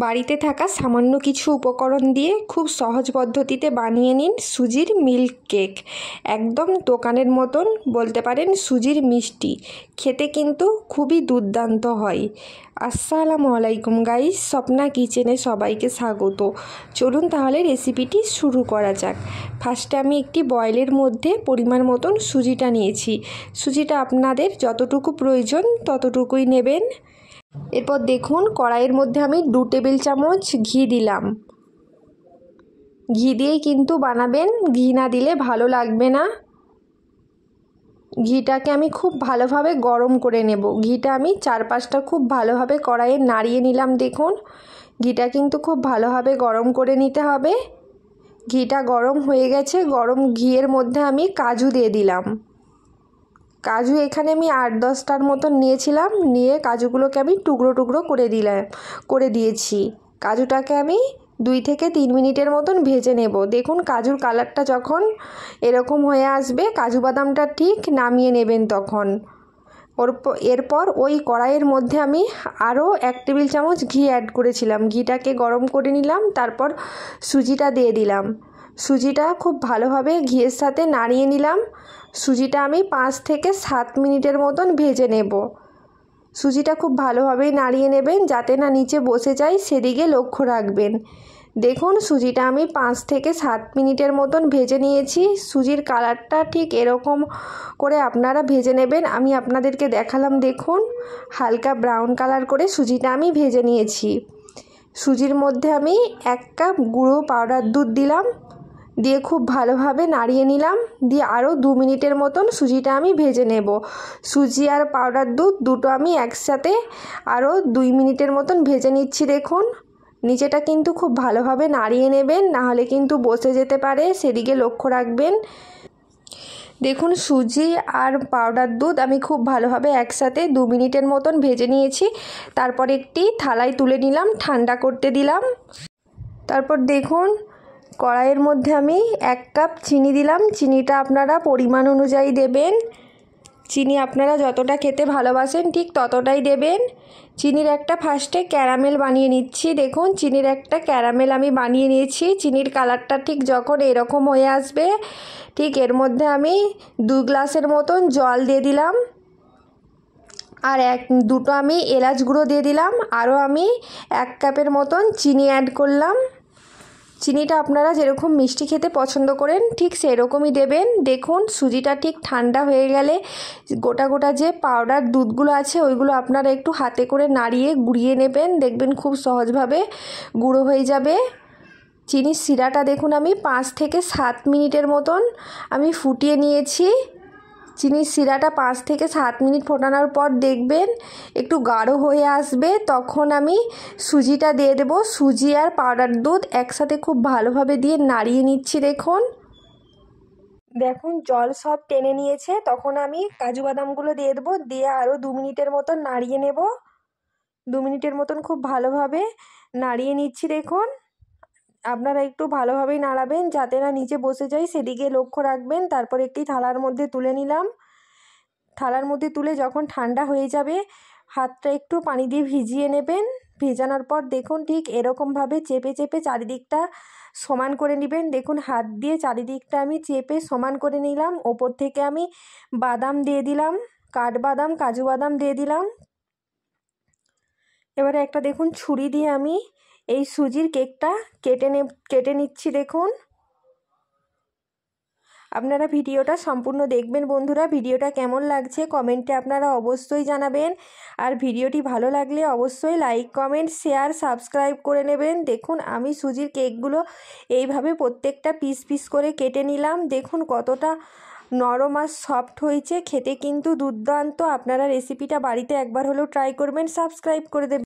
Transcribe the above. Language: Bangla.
বাড়িতে থাকা সামান্য কিছু উপকরণ দিয়ে খুব সহজ পদ্ধতিতে বানিয়ে নিন সুজির মিল্ক কেক। একদম দোকানের মতন, বলতে পারেন সুজির মিষ্টি। খেতে কিন্তু খুবই দুর্দান্ত হয়। আসসালামু আলাইকুম গাইস, স্বপ্না কিচেনে সবাইকে স্বাগত। চলুন তাহলে রেসিপিটি শুরু করা যাক। ফার্স্টে আমি একটি বয়েলের মধ্যে পরিমাণ মতন সুজিটা নিয়েছি। সুজিটা আপনাদের যতটুকু প্রয়োজন ততটুকুই নেবেন। এরপর দেখুন কড়াইয়ের মধ্যে আমি 2 টেবিল চামচ ঘি দিলাম। ঘি দিয়েই কিন্তু বানাবেন, ঘি না দিলে ভালো লাগবে না। ঘিটাকে আমি খুব ভালোভাবে গরম করে নেব। ঘিটা আমি 4-5টা খুব ভালোভাবে কড়াইয়ে নাড়িয়ে নিলাম। দেখুন ঘিটা কিন্তু খুব ভালোভাবে গরম করে নিতে হবে। ঘিটা গরম হয়ে গেছে। গরম ঘিয়ের মধ্যে আমি কাজু দিয়ে দিলাম। কাজু এখানে আমি 8-10টার মতন নিয়েছিলাম। নিয়ে কাজুগুলোকে আমি টুকরো টুকরো করে দিয়েছি। কাজুটাকে আমি 2 থেকে 3 মিনিটের মতন ভেজে নেব। দেখুন কাজুর কালারটা যখন এরকম হয়ে আসবে, কাজু বাদামটা ঠিক নামিয়ে নেবেন তখন। এরপর ওই কড়াইয়ের মধ্যে আমি আরও 1 টেবিল চামচ ঘি অ্যাড করেছিলাম। ঘিটাকে গরম করে নিলাম, তারপর সুজিটা দিয়ে দিলাম। সুজিটা খুব ভালোভাবে ঘিয়ের সাথে নাড়িয়ে নিলাম। সুজিটা আমি 5 থেকে 7 মিনিটের মতন ভেজে নেব। সুজিটা খুব ভালোভাবেই নাড়িয়ে নেবেন, যাতে না নিচে বসে যায়, সেদিকে লক্ষ্য রাখবেন। দেখুন সুজিটা আমি 5 থেকে 7 মিনিটের মতন ভেজে নিয়েছি। সুজির কালারটা ঠিক এরকম করে আপনারা ভেজে নেবেন। আমি আপনাদেরকে দেখালাম, দেখুন হালকা ব্রাউন কালার করে সুজিটা আমি ভেজে নিয়েছি। সুজির মধ্যে আমি 1 কাপ গুঁড়ো পাউডার দুধ দিলাম, দিয়ে খুব ভালোভাবে নাড়িয়ে নিলাম। দিয়ে আরও 2 মিনিটের মতন সুজিটা আমি ভেজে নেব। সুজি আর পাউডার দুধ দুটো আমি একসাথে আরও 2 মিনিটের মতন ভেজে নিচ্ছি। দেখুন নিচেটা কিন্তু খুব ভালোভাবে নাড়িয়ে নেবেন, নাহলে কিন্তু বসে যেতে পারে, সেদিকে লক্ষ্য রাখবেন। দেখুন সুজি আর পাউডার দুধ আমি খুব ভালোভাবে একসাথে 2 মিনিটের মতন ভেজে নিয়েছি। তারপর একটি থালায় তুলে নিলাম, ঠান্ডা করতে দিলাম। তারপর দেখুন কড়াইয়ের মধ্যে আমি 1 কাপ চিনি দিলাম। চিনিটা আপনারা পরিমাণ অনুযায়ী দেবেন। চিনি আপনারা যতটা খেতে ভালোবাসেন ঠিক ততটাই দেবেন। চিনির একটা ফার্স্টে ক্যারামেল বানিয়ে নিচ্ছি। দেখুন চিনির একটা ক্যারামেল আমি বানিয়ে নিয়েছি। চিনির কালারটা ঠিক যখন এরকম হয়ে আসবে, ঠিক এর মধ্যে আমি 2 গ্লাসের মতন জল দিয়ে দিলাম। আর দুটো আমি এলাচ গুঁড়ো দিয়ে দিলাম। আরও আমি 1 কাপের মতন চিনি অ্যাড করলাম। চিনিটা আপনারা যেরকম মিষ্টি খেতে পছন্দ করেন ঠিক সেরকমই দেবেন। দেখুন সুজিটা ঠিক ঠান্ডা হয়ে গেলে গোটা গোটা যে পাউডার দুধগুলো আছে ওইগুলো আপনারা একটু হাতে করে নাড়িয়ে গুঁড়িয়ে নেবেন। দেখবেন খুব সহজভাবে গুঁড়ো হয়ে যাবে। চিনির শিরাটা দেখুন আমি 5 থেকে 7 মিনিটের মতন আমি ফুটিয়ে নিয়েছি। চিনির শিরাটা 5 থেকে 7 মিনিট ফোটানোর পর দেখবেন একটু গাঢ় হয়ে আসবে, তখন আমি সুজিটা দিয়ে দেব। সুজি আর পাউডার দুধ একসাথে খুব ভালোভাবে দিয়ে নাড়িয়ে নিচ্ছি। দেখুন জল সব টেনে নিয়েছে, তখন আমি কাজু বাদামগুলো দিয়ে দেবো। দিয়ে আরও 2 মিনিটের মতন নাড়িয়ে নেব। 2 মিনিটের মতন খুব ভালোভাবে নাড়িয়ে নিচ্ছি। দেখুন আপনারা একটু ভালোভাবেই নাড়াবেন, যাতে না নিচে বসে যায়, সেদিকে লক্ষ্য রাখবেন। তারপর একটি থালার মধ্যে তুলে নিলাম। থালার মধ্যে তুলে যখন ঠান্ডা হয়ে যাবে, হাতটা একটু পানি দিয়ে ভিজিয়ে নেবেন। ভেজানোর পর দেখুন ঠিক এরকমভাবে চেপে চেপে চারিদিকটা সমান করে নেবেন। দেখুন হাত দিয়ে চারিদিকটা আমি চেপে সমান করে নিলাম। ওপর থেকে আমি বাদাম দিয়ে দিলাম, কাঠবাদাম কাজু বাদাম দিয়ে দিলাম। এবারে একটা দেখুন ছুরি দিয়ে আমি এই সুজির কেকটা কেটে নিচ্ছি। দেখুন আপনারা ভিডিওটা সম্পূর্ণ দেখবেন বন্ধুরা। ভিডিওটা কেমন লাগছে কমেন্টে আপনারা অবশ্যই জানাবেন। আর ভিডিওটি ভালো লাগলে অবশ্যই লাইক কমেন্ট শেয়ার সাবস্ক্রাইব করে নেবেন। দেখুন আমি সুজির কেকগুলো এইভাবে প্রত্যেকটা পিস পিস করে কেটে নিলাম। দেখুন কতটা নরম আর সফট হয়েছে, খেতে কিন্তু দুর্দান্ত। আপনারা রেসিপিটা বাড়িতে একবার হলেও ট্রাই করবেন, সাবস্ক্রাইব করে দেবেন।